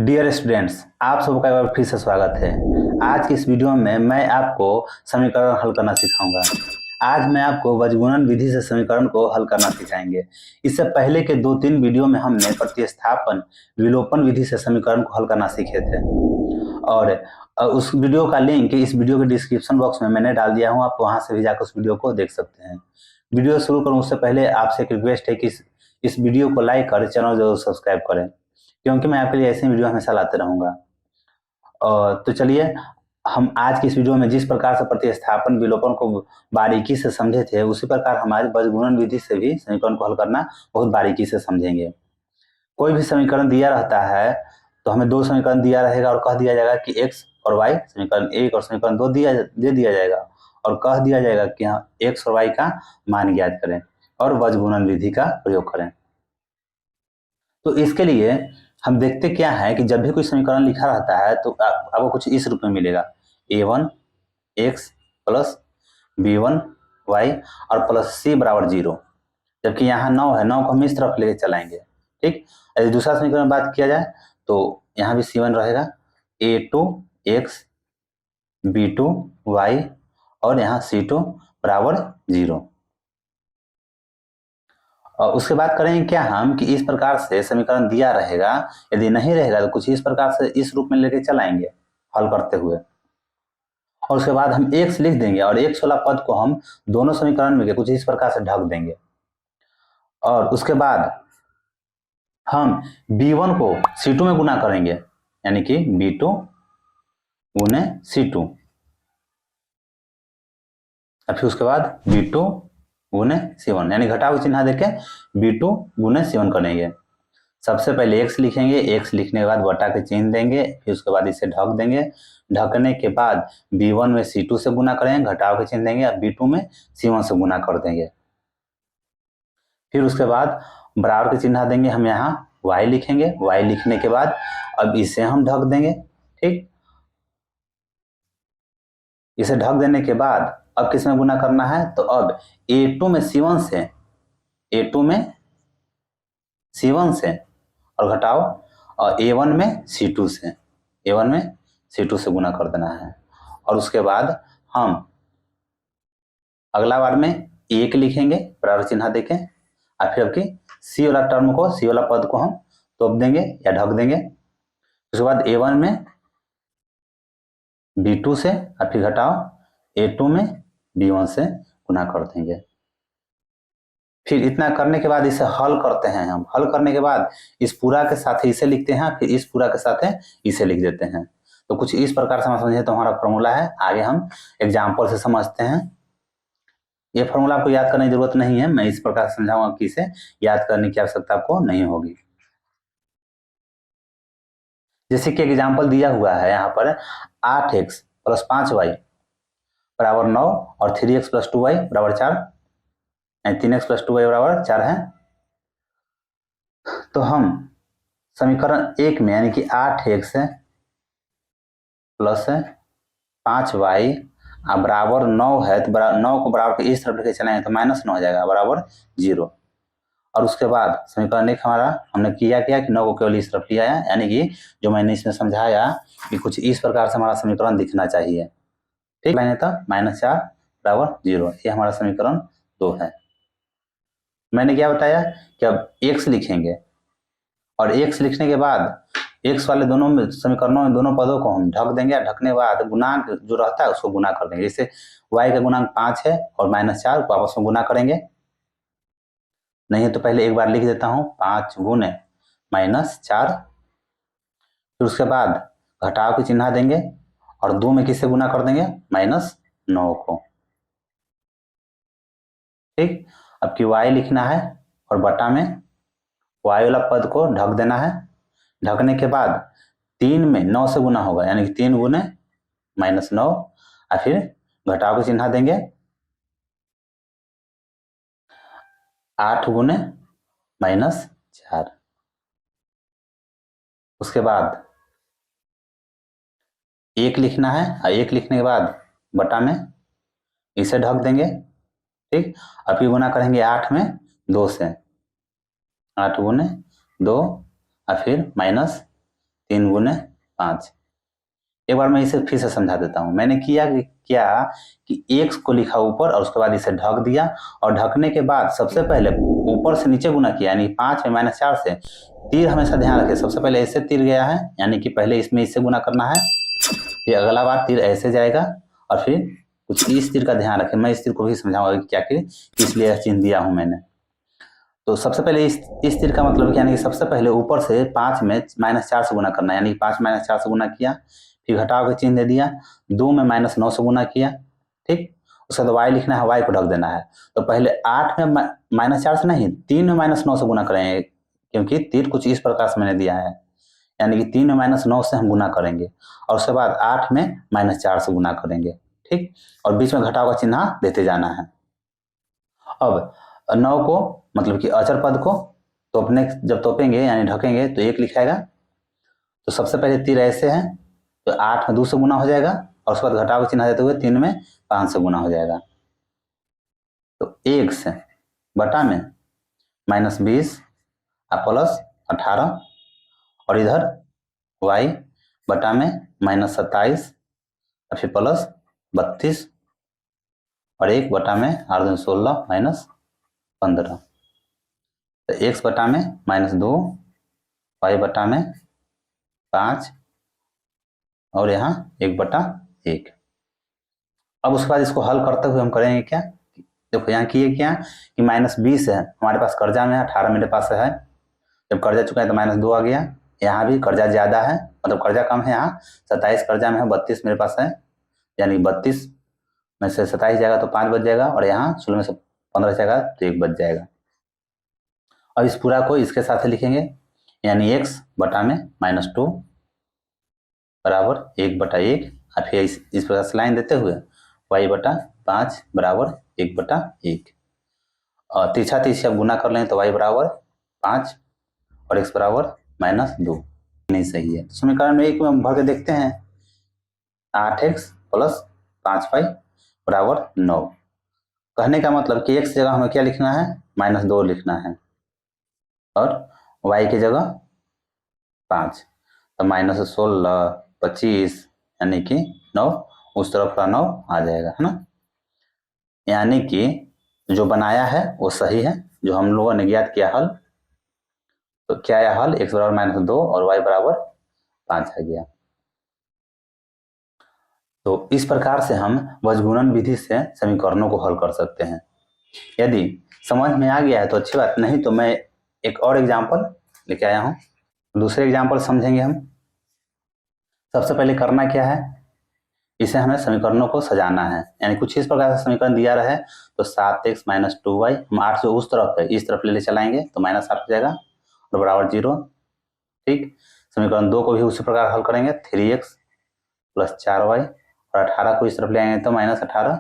Dear students, आप सबका एक बार फिर से स्वागत है। आज की इस वीडियो में मैं आपको समीकरण हल करना सिखाऊंगा। आज मैं आपको वजगुणन विधि से समीकरण को हल करना सिखाएंगे। इससे पहले के 2-3 वीडियो में हमने प्रतिस्थापन विलोपन विधि से समीकरण को हल करना सीखे थे और उस वीडियो का लिंक इस वीडियो के डिस्क्रिप्शन बॉक्स में मैंने डाल दिया हूँ। आप वहां से भी जाकर उस वीडियो को देख सकते हैं। वीडियो शुरू करूँ उससे पहले आपसे एक रिक्वेस्ट है कि इस वीडियो को लाइक कर चैनल जरूर सब्सक्राइब करें, क्योंकि मैं आपके लिए ऐसे वीडियो हमेशा लाते रहूंगा। तो चलिए, हम आज की इस वीडियो में जिस प्रकार से प्रतिस्थापन विलोपन को बारीकी से समझे थे, उसी प्रकार हमारे वजगुणन विधि से भी समीकरण को हल करना बहुत बारीकी से समझेंगे। कोई भी समीकरण दिया रहता है तो हमें दो समीकरण दिया रहेगा और कह दिया जाएगा कि x और y, समीकरण 1 और समीकरण 2 दे दिया जाएगा और कह दिया जाएगा कि हाँ x और y का मान ज्ञात करें और वजगुणन विधि का प्रयोग करें। तो इसके लिए हम देखते क्या है कि जब भी कोई समीकरण लिखा रहता है तो आपको कुछ इस रूप में मिलेगा, a1 x plus b1 y और प्लस c बराबर 0। जबकि यहाँ 9 है, 9 को हम इस तरफ लेके चलाएंगे। ठीक, यदि दूसरा समीकरण बात किया जाए तो यहाँ भी c1 रहेगा, a2 x b2 y और यहाँ c2 बराबर 0। और उसके बाद करेंगे क्या हम कि इस प्रकार से समीकरण दिया रहेगा, यदि नहीं रहेगा तो कुछ इस प्रकार से इस रूप में लेके चलाएंगे हल करते हुए और उसके बाद हम x लिख देंगे और x वाला पद को हम दोनों समीकरण में कुछ इस प्रकार से ढक देंगे और उसके बाद हम b1 को c2 में गुना करेंगे, यानी कि b2 गुने c2 और फिर उसके बाद b2 गुने c1, यानी घटाव चिन्ह देके b2 गुने c1 करेंगे। सबसे पहले x लिखेंगे, x लिखने के बाद बटा के चिन्ह देंगे, फिर उसके बाद इसे ढक देंगे। ढकने के बाद b1 में c2 से गुना करेंगे, घटाव के चिन्ह देंगे और b2 में c1 से गुना कर देंगे। फिर उसके बाद बराबर के चिन्ह देंगे, हम यहाँ y लिखेंगे। y लिखने के बाद अब इसे हम ढक देंगे। ठीक, इसे ढक देने के बाद अब किस में गुना करना है, तो अब a2 में c1 से, a2 में c1 से और घटाओ और a1 में c2 से, a1 में c2 से गुना कर देना है। और उसके बाद हम अगला बार में 1 लिखेंगे बराबर चिन्ह देके और फिर आपकी c वाला टर्म को, c वाला पद को हम तोप देंगे या ढक देंगे। उसके बाद a1 में b2 से और फिर घटाओ a2 में b1 से गुना कर देंगे। फिर इतना करने के बाद इसे हल करते हैं। हम हल करने के बाद इस पूरा के साथ इसे लिखते हैं, फिर इस पूरा के साथ इसे लिख देते हैं। तो कुछ इस प्रकार से हम समझे तो हमारा फॉर्मूला है। आगे हम एग्जाम्पल से समझते हैं। ये फॉर्मूला आपको याद करने की जरूरत नहीं है, मैं इस प्रकार समझाऊंगा कि इसे याद करने की आवश्यकता आपको नहीं होगी। जैसे कि एग्जाम्पल दिया हुआ है यहाँ पर 8x प्लस 5y बराबर 9 और 3x प्लस 2y बराबर 4, 3x प्लस 2y बराबर 4 है। तो हम समीकरण 1 में यानी कि 8x प्लस 5y बराबर 9 है, तो 9 को बराबर के इस तरफ लेके चलाएंगे तो -9 हो जाएगा बराबर 0। और उसके बाद समीकरण 1 हमारा हमने किया कि 9 को केवल इस तरफ लिया है, यानी कि जो मैंने इसमें समझाया कि कुछ इस प्रकार से हमारा समीकरण दिखना चाहिए। ठीक, मैंने तो -4 बराबर 0, ये हमारा समीकरण 2 है। मैंने क्या बताया कि अब x लिखेंगे और x लिखने के बाद x वाले दोनों में समीकरणों में दोनों पदों को हम ढक देंगे। ढकने के बाद गुणांक जो रहता है उसको गुना कर देंगे। जैसे y का गुणांक 5 है और -4 को आपस में गुना करेंगे। नहीं तो पहले एक बार लिख देता हूँ, 5 गुने -4, फिर उसके बाद घटाव के चिन्ह देंगे और 2 में किससे गुना कर देंगे, -9 को। ठीक, अब की y लिखना है और बटा में y वाला पद को ढक देना है। ढकने के बाद 3 में 9 से गुना होगा, यानी कि 3 गुने -9 और फिर घटाव के चिन्ह देंगे, 8 गुने -4। उसके बाद 1 लिखना है और 1 लिखने के बाद बटा में इसे ढक देंगे। ठीक, अब फिर गुना करेंगे 8 में 2 से, 8 गुने 2 और फिर 3 गुने 5। एक बार मैं इसे फिर से समझा देता हूँ। मैंने किया कि x को लिखा ऊपर और उसके बाद इसे ढक दिया, और ढकने के बाद सबसे पहले ऊपर से नीचे गुना किया, यानी 5 में -4 से। तीर हमेशा ध्यान रखें, सबसे पहले ऐसे तीर गया है, यानी कि पहले इसमें इससे गुना करना है, फिर अगला बार तीर ऐसे जाएगा, और फिर कुछ इस तीर का ध्यान रखें। मैं इस तीर को भी समझाऊंगा कि क्या किस लिए यह चिन्ह दिया हूं मैंने। तो सबसे पहले इस तीर का मतलब यानी कि सबसे पहले ऊपर से 5 में -4 से गुना करना है, यानी 5 में -4 से गुना किया, फिर घटाव का चिन्ह दे दिया, 2 में -9 से गुना किया, ठीक। उसके बाद y लिखना है, y को ढक देना है। तो पहले 8 में -4 से नहीं, 3 में -9 से गुना करेंगे, क्योंकि तीर कुछ इस प्रकार से मैंने दिया है, यानी कि 3 में -9 से हम गुना करेंगे, और उसके बाद 8 में -4 से गुना करेंगे, ठीक। और बीच में घटाव का चिन्ह देते जाना है। अब 9 को मतलब कि अचर पद को जब तोपेंगे यानी ढकेंगे तो 1 लिखाएगा। तो सबसे पहले तीर ऐसे है, तो 8 में 2 से गुना हो जाएगा, और उसके बाद घटाव का चिन्ह देते हुए 3 में 5 से गुना हो जाएगा। तो 1 से बटा में -20 प्लस 18, और इधर y बटा में -27 और फिर प्लस 32, और 1 बटा में 8 16 -15। तो x बटा में -2, y बटा में 5, और यहाँ 1/1। अब उसके बाद इसको हल करते हुए हम करेंगे क्या, देखो यहाँ किए क्या कि -20 है हमारे पास कर्जा में है, 18 मेरे पास है। जब कर्जा चुका है तो -2 आ गया। यहाँ भी कर्जा ज्यादा है, मतलब कर्जा कम है, यहाँ 27 कर्जा में है, 32 मेरे पास है, यानी 32 में से 27 जाएगा तो 5 बच जाएगा, और यहाँ 16 में से 15 जाएगा तो 1 बच जाएगा। अब इस पूरा को इसके साथ लिखेंगे, यानी x बटा में -2 बराबर 1/1, और फिर इस प्रकार से लाइन देते हुए y बटा 5 बराबर 1/1, और तिरछा तिरछा गुना कर लें तो y बराबर 5 और x बराबर -2 नहीं सही है। तो समीकरण में 1 में भर के देखते हैं, 8x प्लस 5y बराबर 9। कहने का मतलब कि x जगह हमें क्या लिखना है, -2 लिखना है, और y की जगह 5, तो -16 25 यानी कि 9, उस तरफ का 9 आ जाएगा, है ना। यानी कि जो बनाया है वो सही है, जो हम लोगों ने ज्ञात किया हल। तो क्या आया हल, x बराबर -2 और y बराबर 5 आ गया। तो इस प्रकार से हम वज्रगुणन विधि से समीकरणों को हल कर सकते हैं। यदि समझ में आ गया है तो अच्छी बात, नहीं तो मैं एक और एग्जाम्पल लेके आया हूँ, दूसरे एग्जाम्पल समझेंगे हम। सबसे पहले करना क्या है, इसे हमें समीकरणों को सजाना है, यानी कुछ इस प्रकार से समीकरण दिया रहे तो 7x - 2y, हम 8 से उस तरफ है इस तरफ ले चलाएंगे तो -8 हो जाएगा और बराबर 0, ठीक। समीकरण 2 को भी उसी प्रकार हल करेंगे, 3x + 4y, और 18 को इस तरफ ले आएंगे तो -18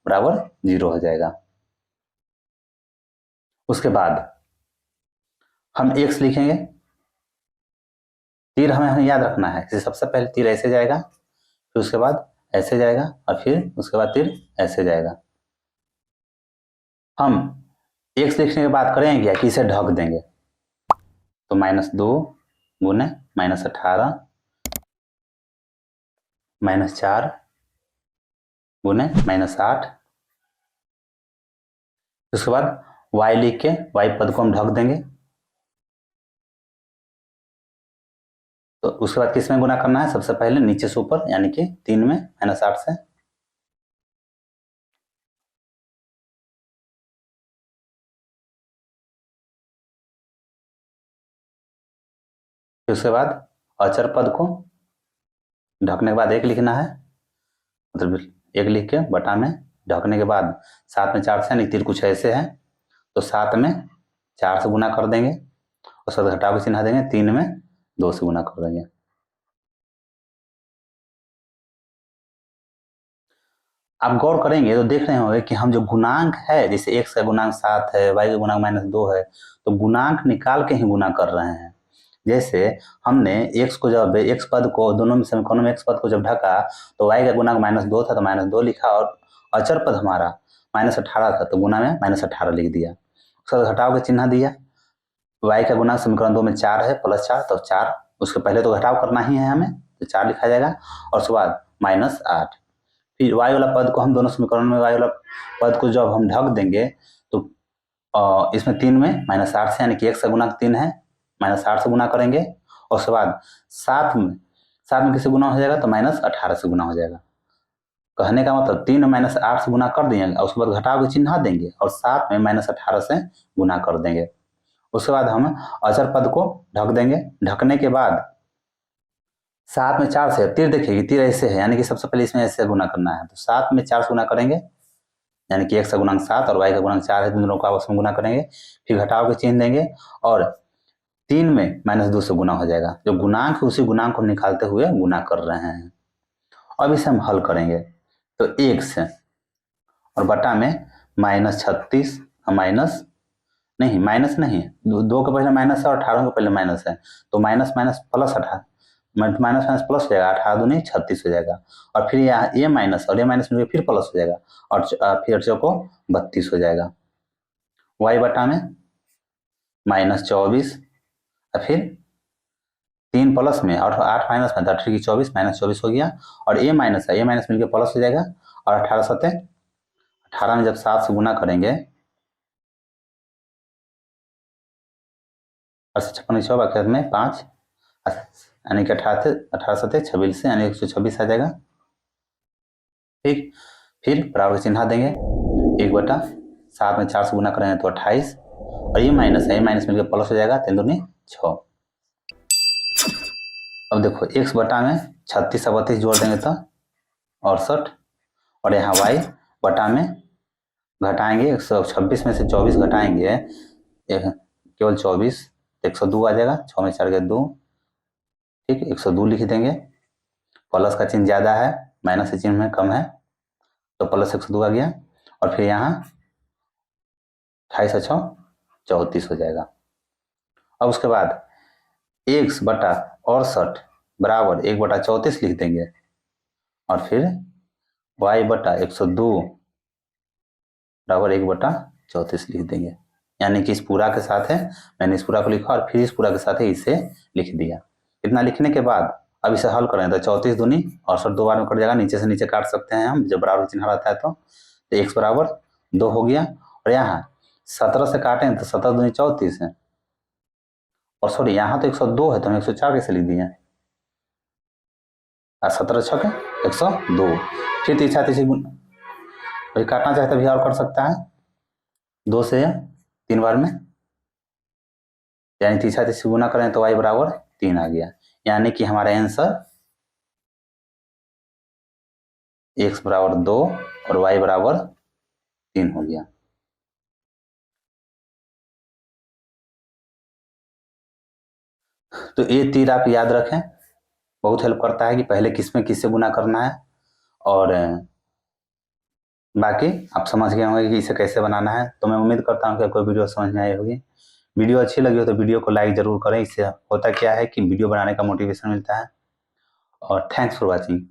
बराबर 0 हो जाएगा। उसके बाद हम x लिखेंगे, तीर हमें याद रखना है, जैसे सबसे पहले तीर ऐसे जाएगा, फिर उसके बाद ऐसे जाएगा, और फिर उसके बाद तीर ऐसे जाएगा। हम x लिखने के बाद करेंगे क्या कि इसे ढक देंगे, तो -2 गुने -18 -4 गुने -8, उसके बाद y लिख के y पद को हम ढक देंगे। तो उसके बाद किस में गुना करना है, सबसे पहले नीचे से ऊपर, यानी कि 3 में -8 से, फिर उसके बाद अचर पद को ढकने के बाद 1 लिखना है, मतलब 1 लिख के बटा में ढकने के बाद 7 में 4 से, यानी तीर कुछ ऐसे है, तो 7 में 4 से गुना कर देंगे, उसके बाद घटाव का चिन्ह देंगे, 3 में 2 से गुना कर देंगे। आप गौर करेंगे तो देख रहे होंगे कि हम जो गुणांक है, जैसे x का गुणांक 7 है, y का गुणांक -2 है, तो गुणांक निकाल के ही गुना कर रहे हैं। जैसे हमने x को जब x पद को दोनों में समीकरणों में x पद को जब ढका तो y का गुणांक -2 था तो -2 लिखा, और अचर पद हमारा -18 था तो गुना में -18 लिख दिया, उसका घटाव का चिन्ह दिया। y का गुणांक समीकरण 2 में 4 है, +4 तो 4 उसके पहले तो घटाव करना ही है हमें, तो 4 लिखा जाएगा और उसके बाद -8। फिर y वाला पद को हम दोनों समीकरण में y वाला पद को जब हम ढक देंगे तो इसमें 3 में -8 से, यानी कि 1 से गुना 3 है, -8 से गुना करेंगे और उसके बाद 7 में किससे गुना हो जाएगा तो -18 से गुना हो जाएगा। कहने का मतलब 3 में -8 से गुना कर देंगे और उसके बाद घटाव के चिन्ह देंगे और 7 में -18 से गुना कर देंगे। उसके बाद हम अचर पद को ढक देंगे। ढकने के बाद 7 में 4 से, तीर देखिए तीर ऐसे है, यानी कि सबसे पहले इसमें ऐसे गुना करना है, तो 7 में 4 से गुना करेंगे, यानी कि 1 से गुणांक 7 और y का गुणांक 4 है, दोनों को आपस में गुना करेंगे। फिर घटाव के चिन्ह देंगे और 3 में -2 से गुना हो जाएगा। जो गुणांक है उसी गुणांक को निकालते हुए गुना कर रहे हैं। अब इसे हम हल करेंगे तो 1 से और बटा में -36 माइनस नहीं, 2 के पहले माइनस है और 18 के पहले माइनस है, तो minus minus plus 18, minus minus plus हो जाएगा, 18 दूनी 36 हो जाएगा और फिर यहाँ ये माइनस और ये माइनस मिलकर फिर प्लस हो जाएगा और फिर चौको 32 हो जाएगा। y बटा में -24 और फिर 3 प्लस में और 8 माइनस में 8 की 24 -24 हो गया और ये माइनस है, ये माइनस मिलकर प्लस हो जाएगा और 18 सत्ते 18 में जब 7 से गुना करेंगे 56 में 5, यानी कि 18 सत्ते 26 से, यानी 126 आ जाएगा। ठीक, फिर बराबर चिन्ह देंगे, 1/7 में 4 से गुना करेंगे तो 28 और ये माइनस है, ये माइनस मिलकर प्लस हो जाएगा, 3 दूनी 6। अब देखो x बटा में 36 और 32 जोड़ देंगे तो 68 और यहाँ y बटा में घटाएंगे 126 में से 24 घटाएंगे केवल 24, 102 आ जाएगा, 6 में 4 के 2, ठीक, 102 लिख देंगे। प्लस का चिन्ह ज़्यादा है, माइनस का चिन्ह में कम है, तो प्लस 102 आ गया और फिर यहाँ 28 और 6 34 हो जाएगा। अब उसके बाद x बटा 68 बराबर 1/34 लिख देंगे और फिर y बटा 102 बराबर 1/34 लिख देंगे, यानी कि इस पूरा के साथ है, मैंने इस पूरा को लिखा और फिर इस पूरा के साथ है इसे लिख दिया। इतना लिखने के बाद अब इसे हल करें तो 34 दूनी 68 2 बार में कट जाएगा, नीचे से नीचे काट सकते हैं हम जब बराबर चिन्ह रहता है तो x बराबर 2 हो गया और यहाँ 17 से काटें तो 17 दूनी 34 है और सॉरी यहाँ तो 102 है तो हम 104 कैसे लिख दिए, 17 छके 102। फिर तीसरा वही काटना चाहे तो भी और कर सकता है 2 से 3 बार में, यानी तीसरा गुना करें तो y बराबर 3 आ गया, यानी कि हमारा आंसर x बराबर 2 और y बराबर 3 हो गया। तो ये तीर आप याद रखें, बहुत हेल्प करता है कि पहले किस में किससे गुना करना है और बाकी आप समझ गए होंगे कि इसे कैसे बनाना है। तो मैं उम्मीद करता हूँ कि आपको वीडियो समझ में आई होगी। वीडियो अच्छी लगी हो तो वीडियो को लाइक जरूर करें, इससे होता क्या है कि वीडियो बनाने का मोटिवेशन मिलता है। और थैंक्स फॉर वॉचिंग।